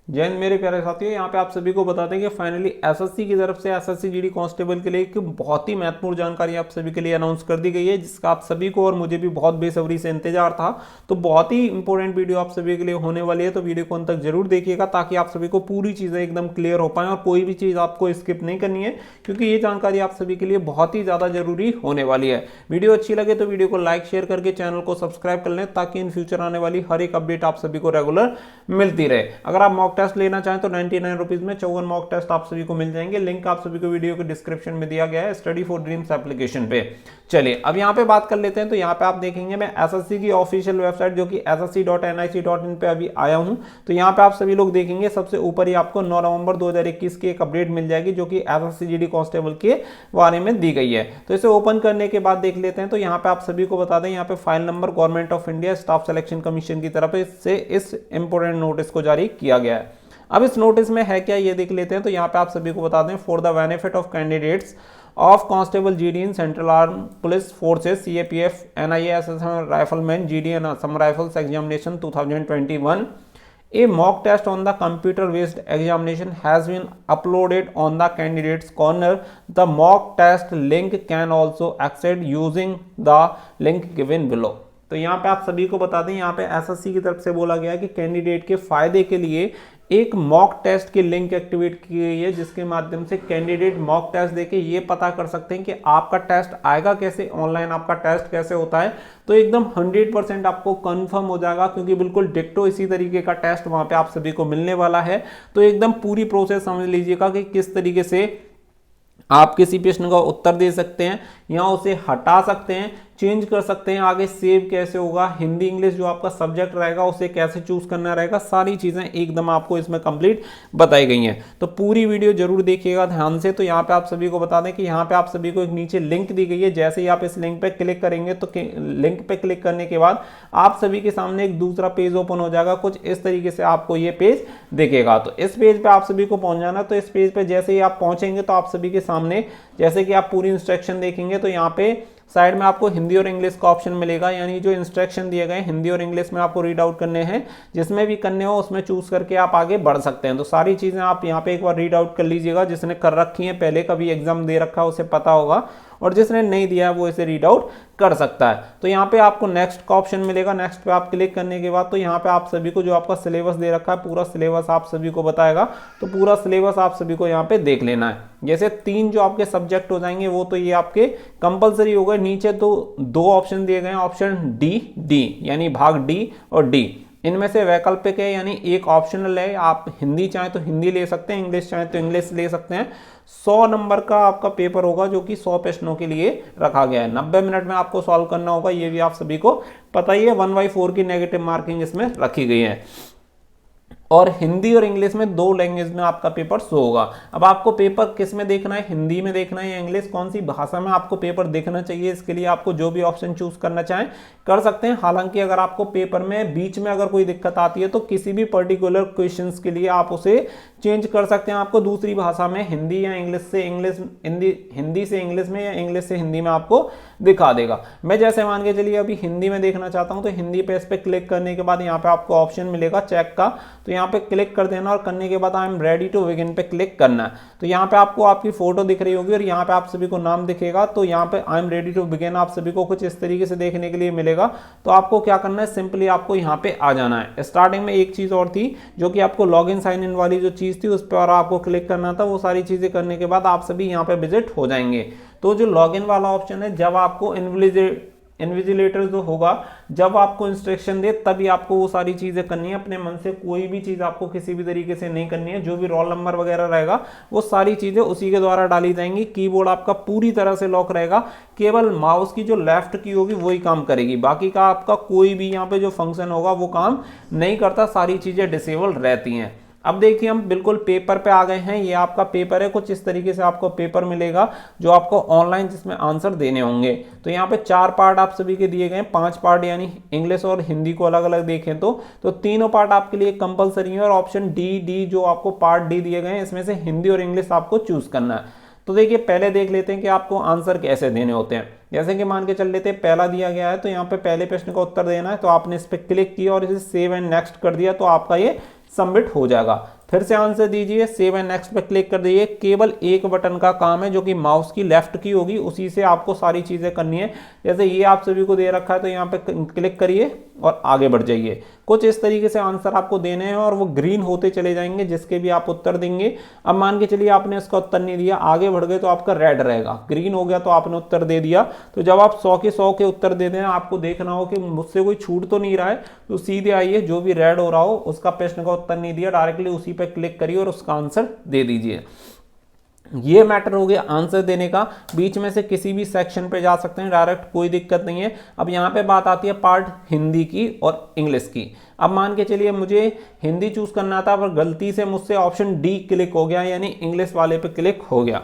जय हिंद मेरे प्यारे साथियों, यहाँ पे आप सभी को बता दें कि फाइनली एसएससी की तरफ से एसएससी जीडी कांस्टेबल के लिए एक बहुत ही महत्वपूर्ण जानकारी आप सभी के लिए अनाउंस कर दी गई है, जिसका आप सभी को और मुझे भी बहुत बेसब्री से इंतजार था। तो बहुत ही इंपॉर्टेंट वीडियो आप सभी के लिए होने वाली है, तो वीडियो को अंत तक जरूर देखिएगा ताकि आप सभी को पूरी चीजें एकदम क्लियर हो पाए और कोई भी चीज आपको स्किप नहीं करनी है, क्योंकि ये जानकारी आप सभी के लिए बहुत ही ज्यादा जरूरी होने वाली है। वीडियो अच्छी लगे तो वीडियो को लाइक शेयर करके चैनल को सब्सक्राइब कर लें ताकि इन फ्यूचर आने वाली हर एक अपडेट आप सभी को रेगुलर मिलती रहे। अगर आप मॉक टेस्ट लेना चाहें तो 99 रुपीज में 54 मॉक टेस्ट आप सभी को मिल जाएंगे। लिंक आप सभी को वीडियो के डिस्क्रिप्शन में दिया गया है स्टडी फॉर ड्रीम्स एप्लीकेशन पे। चलिए अब यहाँ पे बात कर लेते हैं। तो यहाँ पे आप देखेंगे मैं एसएससी की ऑफिशियल वेबसाइट जो कि ssc.nic.in पे अभी आया हूँ। तो यहाँ पे आप सभी लोग देखेंगे सबसे ऊपर ही आपको 9 नवंबर 2021 की एक अपडेट मिल जाएगी जो कि एसएससी जीडी कांस्टेबल के बारे में दी गई है। तो इसे ओपन करने के बाद देख लेते हैं। तो यहाँ पे आप सभी को बता दें, यहाँ पे file number government of India staff selection commission की तरफ से इस इंपोर्टेंट नोटिस को जारी किया गया है। अब इस नोटिस में है क्या ये देख लेते हैं। तो यहाँ पे आप सभी को बता दें, for the benefit of candidates of constable GD in central arm police forces CAPF NIA Assam rifleman GD and Assam rifles examination 2021 a mock test on the computer based examination has been uploaded on the candidates corner. The mock test link can also accessed using the link given below. तो यहाँ पे आप सभी को बता दें, यहाँ पे एसएससी की तरफ से बोला गया है कि कैंडिडेट के फायदे के लिए एक मॉक टेस्ट की लिंक एक्टिवेट की गई है, जिसके माध्यम से कैंडिडेट मॉक टेस्ट देके ये पता कर सकते हैं कि आपका टेस्ट आएगा कैसे, ऑनलाइन आपका टेस्ट कैसे होता है। तो एकदम 100% आपको कंफर्म हो जाएगा, क्योंकि बिल्कुल डिक्टो इसी तरीके का टेस्ट वहां पे आप सभी को मिलने वाला है। तो एकदम पूरी प्रोसेस समझ लीजिएगा कि किस तरीके से आप किसी प्रश्न का उत्तर दे सकते हैं या उसे हटा सकते हैं, चेंज कर सकते हैं, आगे सेव कैसे होगा, हिंदी इंग्लिश जो आपका सब्जेक्ट रहेगा उसे कैसे चूज करना रहेगा, सारी चीजें एकदम आपको इसमें कंप्लीट बताई गई हैं। तो पूरी वीडियो जरूर देखिएगा ध्यान से। तो यहाँ पे आप सभी को बता दें कि यहाँ पे आप सभी को एक नीचे लिंक दी गई है। जैसे ही आप इस लिंक पे क्लिक करेंगे तो लिंक पे क्लिक करने के बाद आप सभी के सामने एक दूसरा पेज ओपन हो जाएगा। कुछ इस तरीके से आपको ये पेज दिखेगा। तो इस पेज पे आप सभी को पहुंच जाना। तो इस पेज पे जैसे ही आप पहुंचेंगे तो आप सभी के सामने जैसे कि आप पूरी इंस्ट्रक्शन देखेंगे तो यहाँ पे साइड में आपको हिंदी और इंग्लिश का ऑप्शन मिलेगा, यानी जो इंस्ट्रक्शन दिए गए हिंदी और इंग्लिश में आपको रीड आउट करने हैं। जिसमें भी करने हो उसमें चूज करके आप आगे बढ़ सकते हैं। तो सारी चीजें आप यहाँ पे एक बार रीड आउट कर लीजिएगा। जिसने कर रखी है, पहले कभी एग्जाम दे रखा है, उसे पता होगा, और जिसने नहीं दिया है वो इसे रीड आउट कर सकता है। तो यहाँ पे आपको नेक्स्ट का ऑप्शन मिलेगा। नेक्स्ट पे आप क्लिक करने के बाद तो यहाँ पे आप सभी को जो आपका सिलेबस दे रखा है, पूरा सिलेबस आप सभी को बताएगा। तो पूरा सिलेबस आप सभी को यहाँ पे देख लेना है। जैसे 3 जो आपके सब्जेक्ट हो जाएंगे वो तो ये आपके कंपलसरी हो गए। नीचे तो 2 ऑप्शन दिए गए हैं, ऑप्शन डी यानी भाग डी और डी। इनमें से वैकल्पिक है, यानी एक ऑप्शनल है। आप हिंदी चाहें तो हिंदी ले सकते हैं, इंग्लिश चाहें तो इंग्लिश ले सकते हैं। 100 नंबर का आपका पेपर होगा जो कि 100 प्रश्नों के लिए रखा गया है। 90 मिनट में आपको सॉल्व करना होगा, ये भी आप सभी को पता ही है। 1/4 की नेगेटिव मार्किंग इसमें रखी गई है। और हिंदी और इंग्लिश में 2 लैंग्वेज में आपका पेपर शो होगा। अब आपको पेपर किस में देखना है, हिंदी में देखना है या इंग्लिश, कौन सी भाषा में आपको पेपर देखना चाहिए, इसके लिए आपको जो भी ऑप्शन चूज करना चाहें कर सकते हैं। हालांकि अगर आपको पेपर में बीच में अगर कोई दिक्कत आती है तो किसी भी पर्टिकुलर क्वेश्चंस के लिए आप उसे चेंज कर सकते हैं। आपको दूसरी भाषा में हिंदी या इंग्लिश से इंग्लिश, हिंदी से इंग्लिश में या इंग्लिश से हिंदी में आपको दिखा देगा। मैं जैसे मान के चलिए अभी हिंदी में देखना चाहता हूं तो हिंदी पे इस पे क्लिक करने के बाद यहाँ पे आपको ऑप्शन मिलेगा चेक का। तो यहाँ पे क्लिक कर देना और करने के बाद I am ready to begin पे क्लिक करना है। तो यहाँ पे आपको आपकी फोटो दिख रही होगी और यहाँ पे आप सभी को नाम दिखेगा। तो यहाँ पे I am ready to begin आप सभी को कुछ इस तरीके से देखने के लिए मिलेगा। तो आपको क्या करना है, सिंपली आपको यहाँ पे आ जाना है। स्टार्टिंग में एक चीज और थी जो कि आपको लॉग इन साइन इन वाली जो चीज थी उस पर आपको क्लिक करना था। वो सारी चीजें करने के बाद आप सभी यहाँ पे विजिट हो जाएंगे। तो जो लॉग इन वाला ऑप्शन है, जब आपको इन्विजिलेटर जो होगा जब आपको इंस्ट्रक्शन दे तभी आपको वो सारी चीजें करनी है। अपने मन से कोई भी चीज आपको किसी भी तरीके से नहीं करनी है। जो भी रोल नंबर वगैरह रहेगा वो सारी चीजें उसी के द्वारा डाली जाएंगी। कीबोर्ड आपका पूरी तरह से लॉक रहेगा, केवल माउस की जो लेफ्ट की होगी वही काम करेगी। बाकी का आपका कोई भी यहाँ पे जो फंक्शन होगा वो काम नहीं करता, सारी चीजें डिसेबल रहती हैं। अब देखिए हम बिल्कुल पेपर पे आ गए हैं। ये आपका पेपर है, कुछ इस तरीके से आपको पेपर मिलेगा जो आपको ऑनलाइन जिसमें आंसर देने होंगे। तो यहाँ पे 4 पार्ट आप सभी के दिए गए, 5 पार्ट यानी इंग्लिश और हिंदी को अलग अलग देखें तो तीनों पार्ट आपके लिए कंपलसरी है। और ऑप्शन डी जो आपको पार्ट डी दिए गए हैं इसमें से हिंदी और इंग्लिश आपको चूज करना है। तो देखिए पहले देख लेते हैं कि आपको आंसर कैसे देने होते हैं। जैसे कि मान के चल लेते हैं पहला दिया गया है तो यहाँ पे पहले प्रश्न का उत्तर देना है। तो आपने इस पर क्लिक किया और इसे सेव एंड नेक्स्ट कर दिया तो आपका ये सबमिट हो जाएगा। फिर से आंसर दीजिए, सेव एंड नेक्स्ट पे क्लिक कर दीजिए। केवल एक बटन का काम है जो कि माउस की लेफ्ट की होगी, उसी से आपको सारी चीजें करनी है। जैसे ये आप सभी को दे रखा है तो यहाँ पे क्लिक करिए और आगे बढ़ जाइए। कुछ इस तरीके से आंसर आपको देने हैं और वो ग्रीन होते चले जाएंगे जिसके भी आप उत्तर देंगे। अब मान के चलिए आपने इसका उत्तर नहीं दिया, आगे बढ़ गए तो आपका रेड रहेगा, ग्रीन हो गया तो आपने उत्तर दे दिया। तो जब आप 100 के 100 के उत्तर दे दें, आपको देखना हो कि मुझसे कोई छूट तो नहीं रहा है, तो सीधे आइए, जो भी रेड हो रहा हो उसका प्रश्न का उत्तर नहीं दिया, डायरेक्टली उसी पे क्लिक करिए और उसका आंसर दे दीजिए। ये मैटर हो गया आंसर देने का। बीच में से किसी भी सेक्शन पे जा सकते हैं डायरेक्ट, कोई दिक्कत नहीं है। अब यहाँ पे बात आती है पार्ट हिंदी की और इंग्लिश की। अब मान के चलिए मुझे हिंदी चूज करना था पर गलती से मुझसे ऑप्शन डी क्लिक हो गया, यानी इंग्लिश वाले पे क्लिक हो गया।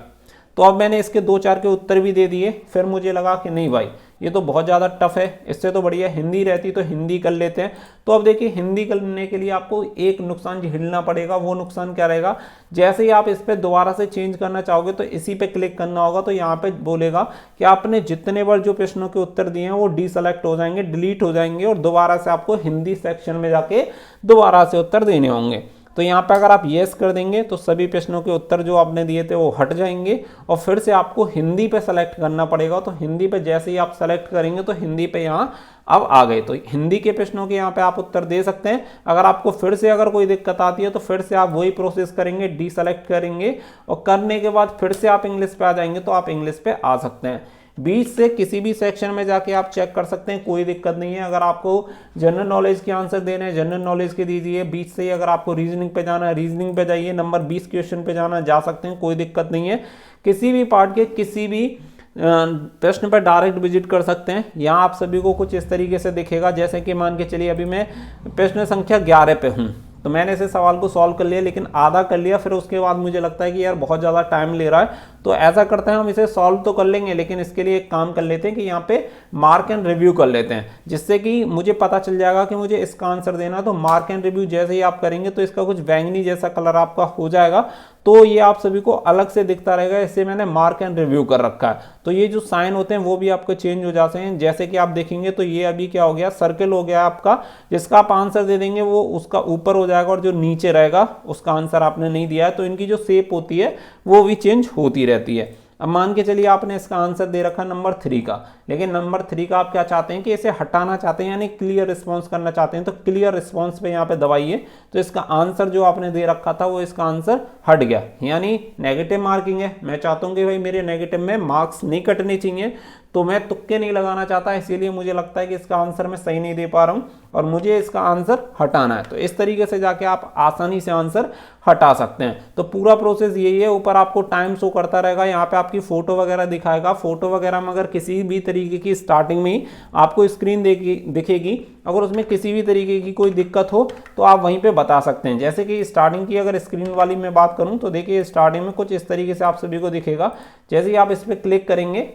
तो अब मैंने इसके 2-4 के उत्तर भी दे दिए। फिर मुझे लगा कि नहीं भाई ये तो बहुत ज़्यादा टफ है, इससे तो बढ़िया हिंदी रहती तो हिंदी कर लेते हैं। तो अब देखिए हिंदी करने के लिए आपको एक नुकसान झेलना पड़ेगा। वो नुकसान क्या रहेगा, जैसे ही आप इस पर दोबारा से चेंज करना चाहोगे तो इसी पे क्लिक करना होगा। तो यहाँ पे बोलेगा कि आपने जितने बार जो प्रश्नों के उत्तर दिए हैं वो डीसेलेक्ट हो जाएंगे, डिलीट हो जाएंगे और दोबारा से आपको हिंदी सेक्शन में जाके दोबारा से उत्तर देने होंगे। तो यहाँ पे अगर आप येस कर देंगे तो सभी प्रश्नों के उत्तर जो आपने दिए थे वो हट जाएंगे और फिर से आपको हिंदी पे सेलेक्ट करना पड़ेगा। तो हिंदी पे जैसे ही आप सेलेक्ट करेंगे तो हिंदी पे यहाँ अब आ गए, तो हिंदी के प्रश्नों के यहाँ पे आप उत्तर दे सकते हैं। अगर आपको फिर से अगर कोई दिक्कत आती है तो फिर से आप वही प्रोसेस करेंगे, डी सेलेक्ट करेंगे और करने के बाद फिर से आप इंग्लिश पे आ जाएंगे तो आप इंग्लिश पे आ सकते हैं। बीच से किसी भी सेक्शन में जाके आप चेक कर सकते हैं, कोई दिक्कत नहीं है। अगर आपको जनरल नॉलेज के आंसर देने हैं जनरल नॉलेज के दीजिए, बीच से ही अगर आपको रीजनिंग पे जाना है रीजनिंग पे जाइए, नंबर 20 क्वेश्चन पे जाना जा सकते हैं, कोई दिक्कत नहीं है। किसी भी पार्ट के किसी भी प्रश्न पर डायरेक्ट विजिट कर सकते हैं। यहाँ आप सभी को कुछ इस तरीके से दिखेगा, जैसे कि मान के चलिए अभी मैं प्रश्न संख्या 11 पे हूँ, तो मैंने इसे सवाल को सॉल्व कर लिया लेकिन आधा कर लिया, फिर उसके बाद मुझे लगता है कि यार बहुत ज़्यादा टाइम ले रहा है। तो ऐसा करते हैं हम इसे सॉल्व तो कर लेंगे लेकिन इसके लिए एक काम कर लेते हैं कि यहाँ पे मार्क एंड रिव्यू कर लेते हैं, जिससे कि मुझे पता चल जाएगा कि मुझे इसका आंसर देना। तो मार्क एंड रिव्यू जैसे ही आप करेंगे तो इसका कुछ बैंगनी जैसा कलर आपका हो जाएगा, तो ये आप सभी को अलग से दिखता रहेगा। इससे मैंने मार्क एंड रिव्यू कर रखा है। तो ये जो साइन होते हैं वो भी आपके चेंज हो जाते हैं। जैसे कि आप देखेंगे तो ये अभी क्या हो गया, सर्कल हो गया आपका, जिसका आप आंसर दे देंगे वो उसका ऊपर हो जाएगा और जो नीचे रहेगा उसका आंसर आपने नहीं दिया है। तो इनकी जो शेप होती है वो भी चेंज होती रहती है। अब मान के चलिए आपने इसका आंसर दे रखा नंबर 3 का, लेकिन नंबर 3 का आप क्या चाहते हैं कि इसे हटाना चाहते हैं, यानी क्लियर रिस्पॉन्स करना चाहते हैं। तो क्लियर रिस्पॉन्स पे यहाँ पे दबाइए, तो इसका आंसर जो आपने दे रखा था वो इसका आंसर हट गया, यानी नेगेटिव मार्किंग है। मैं चाहता हूँ कि भाई मेरे नेगेटिव में मार्क्स नहीं कटने चाहिए, तो मैं तुक्के नहीं लगाना चाहता, इसीलिए मुझे लगता है कि इसका आंसर मैं सही नहीं दे पा रहा हूँ और मुझे इसका आंसर हटाना है। तो इस तरीके से जाके आप आसानी से आंसर हटा सकते हैं। तो पूरा प्रोसेस यही है। ऊपर आपको टाइम शो करता रहेगा, यहाँ पे आपकी फोटो वगैरह दिखाएगा। फोटो वगैरह में अगर किसी भी तरीके की स्टार्टिंग में ही आपको स्क्रीन दिखेगी, अगर उसमें किसी भी तरीके की कोई दिक्कत हो तो आप वहीं पे बता सकते हैं। जैसे कि स्टार्टिंग की अगर स्क्रीन वाली मैं बात करूं तो देखिए स्टार्टिंग में कुछ इस तरीके से आप सभी को दिखेगा। जैसे ही आप इस पर क्लिक करेंगे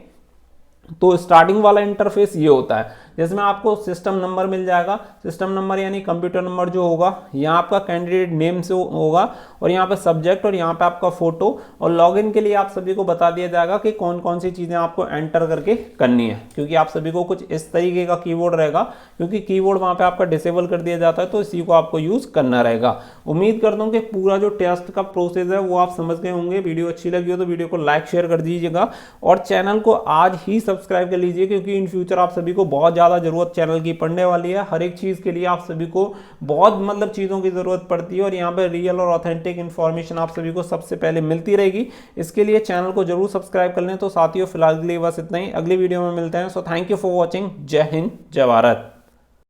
तो स्टार्टिंग वाला इंटरफेस ये होता है, जिसमें आपको सिस्टम नंबर मिल जाएगा। सिस्टम नंबर यानी कंप्यूटर नंबर जो होगा, यहाँ आपका कैंडिडेट नेम से होगा और यहाँ पे सब्जेक्ट और यहाँ पे आपका फोटो। और लॉगिन के लिए आप सभी को बता दिया जाएगा कि कौन कौन सी चीज़ें आपको एंटर करके करनी है, क्योंकि आप सभी को कुछ इस तरीके का कीबोर्ड रहेगा, क्योंकि कीबोर्ड वहाँ पे आपका डिसेबल कर दिया जाता है, तो इसी को आपको यूज़ करना रहेगा। उम्मीद करता हूँ कि पूरा जो टेस्ट का प्रोसेस है वो आप समझ गए होंगे। वीडियो अच्छी लगी हो तो वीडियो को लाइक शेयर कर दीजिएगा और चैनल को आज ही सब्सक्राइब कर लीजिए, क्योंकि इन फ्यूचर आप सभी को बहुत ज़्यादा जरूरत चैनल की पड़ने वाली है। हर एक चीज़ के लिए आप सभी को बहुत चीज़ों की ज़रूरत पड़ती है और यहाँ पे रियल और ऑथेंटिक इन्फॉर्मेशन आप सभी को सबसे पहले मिलती रहेगी। इसके लिए चैनल को जरूर सब्सक्राइब कर लें। तो साथियों फिलहाल के लिए बस इतना ही, अगली वीडियो में मिलते हैं। So thank you for watching. जय हिंद, जय भारत।